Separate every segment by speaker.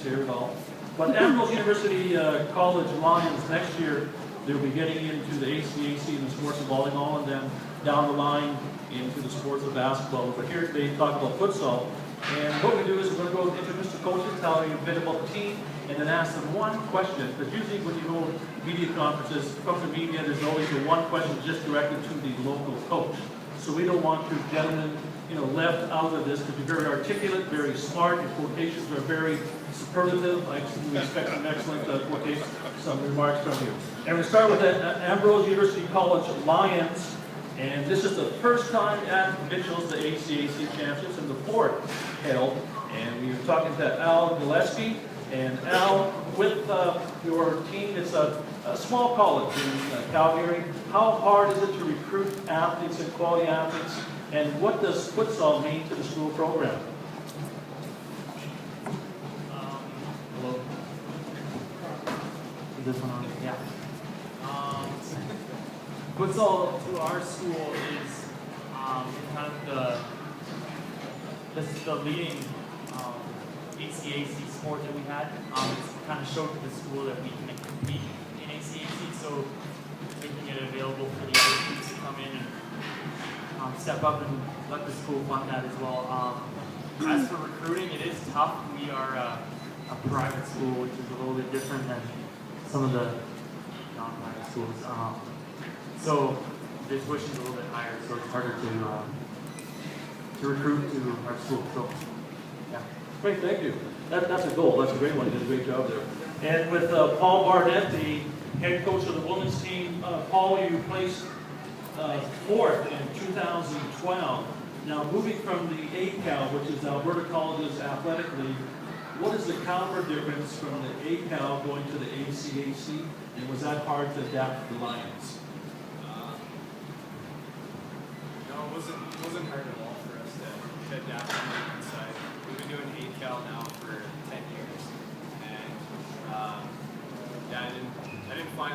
Speaker 1: here at all. But Ambrose University College Lions next year, they'll be getting into the ACAC and the sports of volleyball, and then down the line into the sports of basketball. But here they talk about futsal. And what we do is we're going to go introduce the coaches, tell you a bit about the team, and then ask them one question. Because usually when you go to media conferences, from the media, there's always the one question just directed to the local coach. So we don't want you gentlemen, left out of this, because you're very articulate, very smart. Your quotations are very superlative. We expect some excellent quotations, some remarks from you. And we start with the Ambrose University College Lions. And this is the first time at Mitchell's, the ACAC Championships, and the fourth held. And we were talking to Al Gillespie. And Al, with your team, it's a small college in Calgary. How hard is it to recruit athletes and quality athletes? And what does futsal mean to the school program?
Speaker 2: Hello. Is this one on? Yeah. Futsal to our school is kind of the leading ACAC sport that we had. It's kind of showed to the school that we can compete in ACAC, so making it available for the other teams to come in and step up and let the school fund that as well. As for recruiting, it is tough. We are a private school, which is a little bit different than some of the non-private schools. So the tuition's a little bit higher, so it's harder to recruit to our school. So, yeah.
Speaker 1: Great, thank you. That's a goal. That's a great one. You did a great job there. And with Paul Barnett, the head coach of the women's team, Paul, you placed fourth in 2012. Now, moving from the ACAC, which is Alberta Colleges Athletic League, what is the caliber difference from the ACAC going to the ACAC, and was that hard to adapt to the Lions?
Speaker 3: No, it wasn't hard at all for us to adapt on the inside. We've been doing ACAL now for 10 years, and I didn't find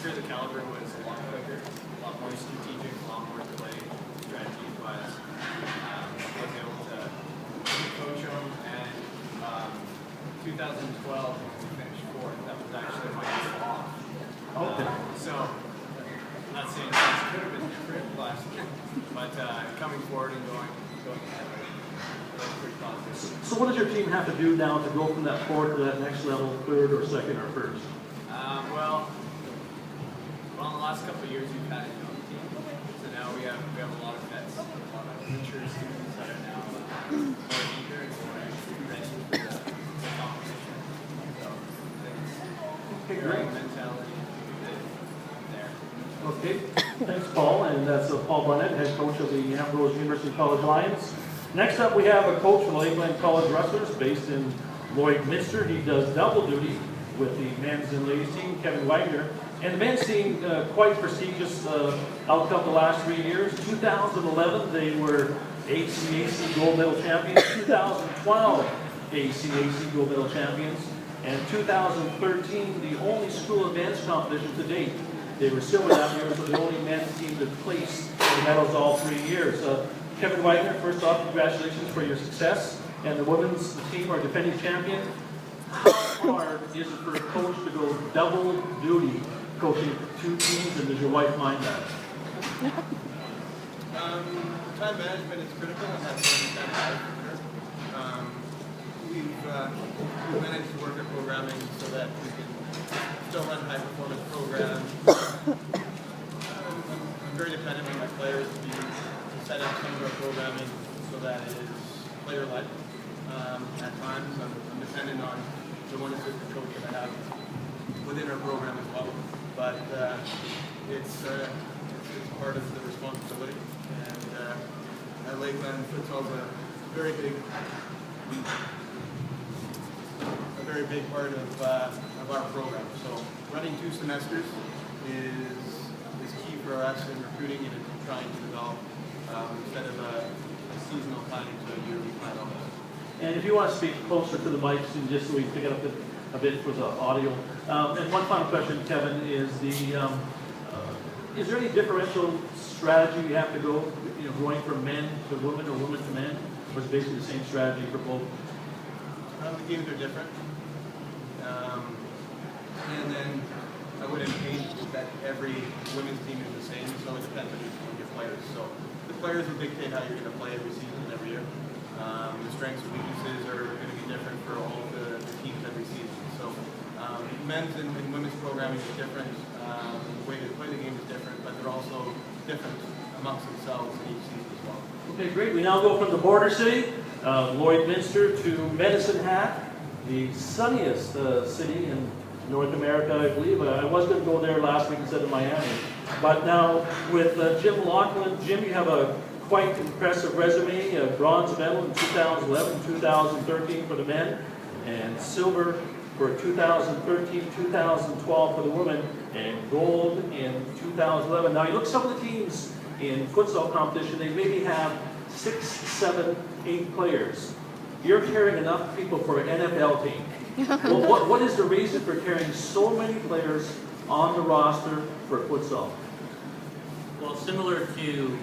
Speaker 3: sure the caliber was a lot quicker, a lot more strategic, a lot more play strategy wise. I was able to coach them, and 2012 when we finished fourth, that was actually my year off.
Speaker 1: Okay.
Speaker 3: So I'm not saying things could have been different last year, but coming forward and going ahead, that's pretty positive.
Speaker 1: So what does your team have to do now to go from that fourth to that next level, third or second or first?
Speaker 3: Well, in the last couple of years we've had a young team, so now we have a lot of vets, a lot of mature students that are now more eager and more ready for the competition. So I think great mentality there.
Speaker 1: Okay, thanks, Paul. And that's Paul Barnett, head coach of the Ambrose University College Lions. Next up, we have a coach from the Lakeland College Wrestlers based in Lloydminster. He does double duty with the men's and ladies team, Kevin Wagner. And the men's team, quite prestigious outcome the last 3 years. 2011, they were ACAC gold medal champions. 2012, ACAC gold medal champions. And 2013, the only school of men's competition to date. They were silver that year, but the only men's team to place the medals all 3 years. Kevin Wagner, first off, congratulations for your success. And the women's team are defending champion. How hard is it for a coach to go double duty coaching two teams, and does your wife mind that?
Speaker 4: Time management is critical, and that's been hard for her. We've managed to work our programming so that we can still run high-performance programs. I'm very dependent on my players to set up some of our programming so that it is player-led. At times, I'm dependent on the one assistant coach that I have within our program as well. But it's part of the responsibility. And at Lakeland, futsal is a very big part of our program. So running 2 semesters is key for us in recruiting and in trying to develop instead of a seasonal planning to a yearly plan almost.
Speaker 1: And if you want to speak closer to the mics, and just so we pick it up a bit for the audio. And one final question, Kevin, is is there any differential strategy you have to go, going from men to women or women to men, or is it basically the same strategy for both?
Speaker 4: The games are different. And then I wouldn't paint that every women's team is the same, so it depends on your players. So the players will dictate how you're going to play every season and every year. The strengths and weaknesses are going to be different for all of the teams every season. So men's and women's programming is different. The way they play the game is different, but they're also different amongst themselves in each season as well.
Speaker 1: Okay, great. We now go from the border city, Lloydminster, to Medicine Hat, the sunniest city in North America, I believe. I was going to go there last week instead of Miami. But now with Jim Laughlin, Jim, you have a quite impressive resume, a bronze medal in 2011, 2013 for the men, and silver for 2013, 2012 for the women, and gold in 2011. Now you look at some of the teams in futsal competition, they maybe have 6, 7, 8 players. You're carrying enough people for an NFL team. Well, what is the reason for carrying so many players on the roster for futsal?
Speaker 5: Well, similar to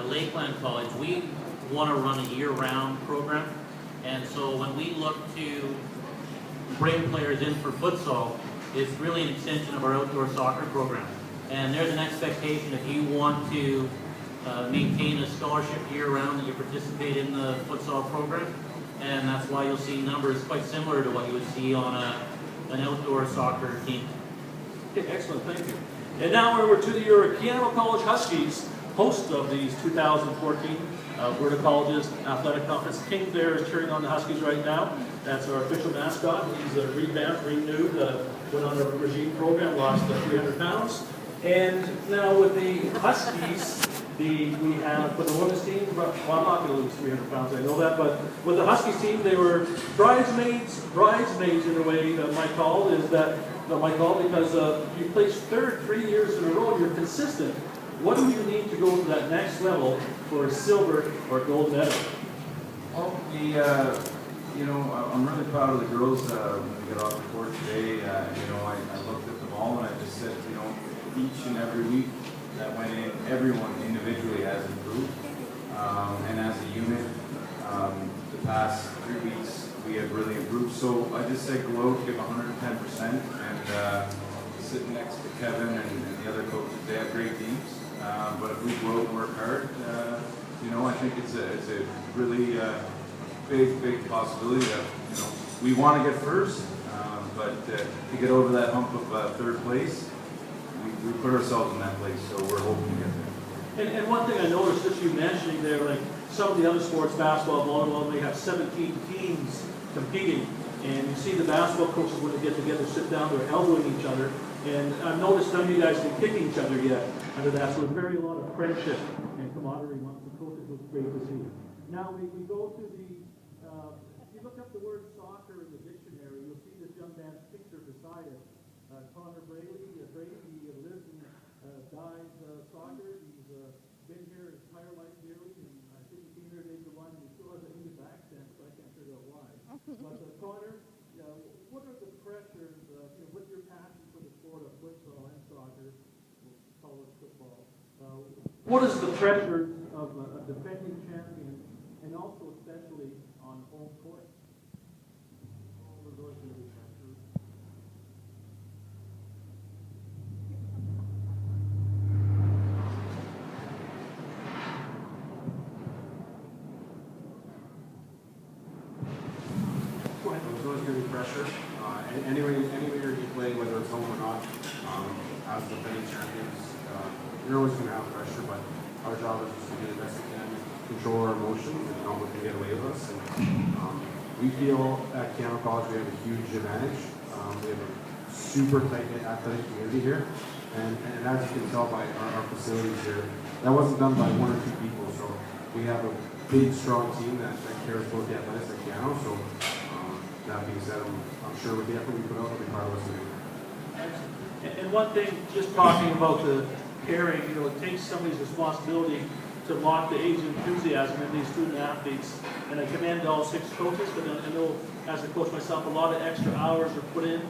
Speaker 5: Lakeland College, we want to run a year-round program. And so when we look to bring players in for futsal, it's really an extension of our outdoor soccer program. And there's an expectation if you want to maintain a scholarship year-round that you participate in the futsal program. And that's why you'll see numbers quite similar to what you would see on an outdoor soccer team.
Speaker 1: Okay, excellent, thank you. And now we're to the Europeano College Huskies, host of these 2014 Alberta Colleges Athletic Conference. King Bear is cheering on the Huskies right now. That's our official mascot. He's revamped, renewed, went on a regime program, lost 300 pounds. And now with the Huskies, we have for the women's team, well, I'm not going to lose 300 pounds, I know that, but with the Huskies team, they were bridesmaids in a way. My call is that, because you placed third 3 years in a row, you're consistent. What do you need to go to that next level for a silver or gold medal?
Speaker 6: Well, I'm really proud of the girls when we got off the court today. I looked at them all and I just said, each and every week that went in, everyone individually has improved. And as a unit, the past 3 weeks, we have really improved. So I just said go out, give 110%, and sitting next to Kevin and the other coaches, they have great teams. But if we go out and work hard, I think it's a really big possibility that we want to get first, but to get over that hump of third place, we put ourselves in that place, so we're hoping to get there.
Speaker 1: And one thing I noticed, just you mentioning there, like some of the other sports, basketball, volleyball, they have 17 teams competing, and you see the basketball coaches when they get together, sit down, they're elbowing each other, and I've noticed none of you guys have been kicking each other yet under that, so there's a lot of friendship and camaraderie amongst the coaches, which is great to see. Now we go to the, if you look up the word soccer in the dictionary, you'll see this young man's picture beside it. Connor Brady, he lives and dies soccer. He's been here his entire life nearly, and I think he came here at age of 1, and he still has an English accent, so I can't figure out why. But Connor, what are the pressures, with your passion for the sport of futsal and soccer, we'll call it football, what is the pressure of a defending champion, and also especially on home court? There's always going to be pressure.
Speaker 7: There's always going to be pressure. Anywhere you play, whether it's home or not, as the defending champions, you're always going to have pressure, but our job is just to do the best we can, control our emotions, and not let them get away with us. And we feel at Keano College we have a huge advantage. We have a super tight-knit athletic community here, and as you can tell by our facilities here, that wasn't done by 1 or 2 people, so we have a big, strong team that cares about the athletics at Keano. So that being said, I'm sure with the effort we put out, we'll be proud of us today.
Speaker 1: And one thing, just talking about the caring, it takes somebody's responsibility to lock the age of enthusiasm in these student athletes. And I commend all 6 coaches, but I know as a coach myself, a lot of extra hours are put in.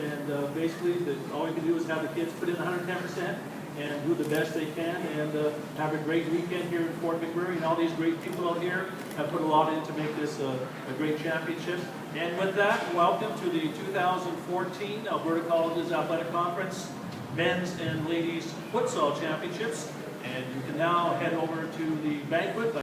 Speaker 1: And basically, all you can do is have the kids put in 110% and do the best they can, and have a great weekend here in Fort McMurray. And all these great people out here have put a lot in to make this a great championship. And with that, welcome to the 2014 Alberta Colleges Athletic Conference Men's and Ladies Futsal Championships. And you can now head over to the banquet.